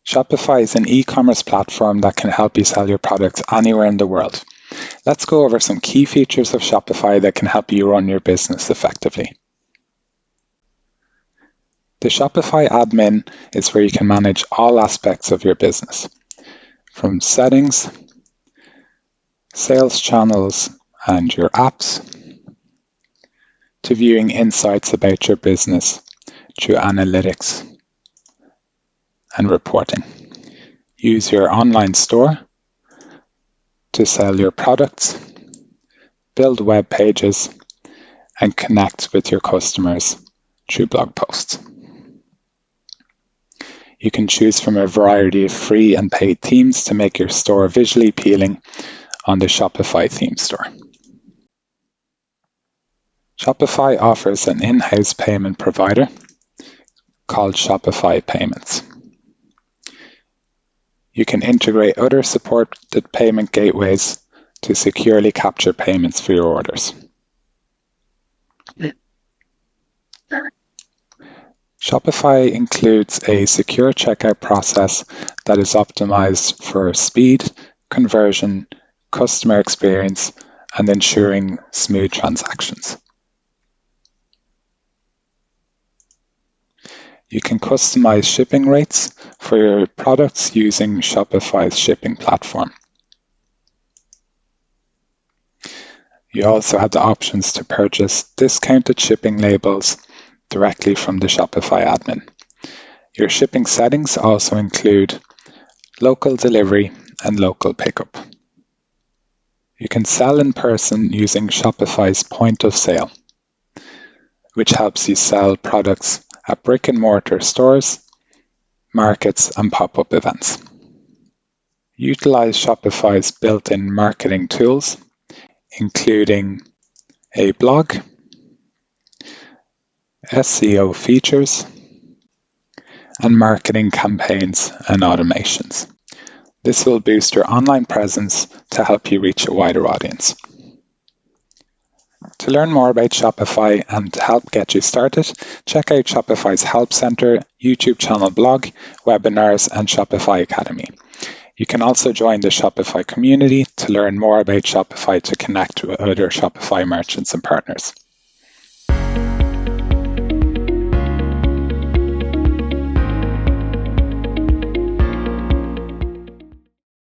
Shopify is an e-commerce platform that can help you sell your products anywhere in the world. Let's go over some key features of Shopify that can help you run your business effectively. The Shopify admin is where you can manage all aspects of your business, from settings, sales channels, and your apps, to viewing insights about your business through analytics and reporting. Use your online store to sell your products, build web pages, and connect with your customers through blog posts. You can choose from a variety of free and paid themes to make your store visually appealing on the Shopify theme store. Shopify offers an in-house payment provider called Shopify Payments. You can integrate other supported payment gateways to securely capture payments for your orders. Shopify includes a secure checkout process that is optimized for speed, conversion, customer experience, and ensuring smooth transactions. You can customize shipping rates for your products using Shopify's shipping platform. You also have the options to purchase discounted shipping labels directly from the Shopify admin. Your shipping settings also include local delivery and local pickup. You can sell in person using Shopify's point of sale, which helps you sell products at brick and mortar stores, markets, and pop-up events. Utilize Shopify's built-in marketing tools, including a blog, SEO features, and marketing campaigns and automations. This will boost your online presence to help you reach a wider audience. To learn more about Shopify and to help get you started, check out Shopify's Help Center, YouTube channel, blog, webinars, and Shopify Academy. You can also join the Shopify community to learn more about Shopify to connect with other Shopify merchants and partners.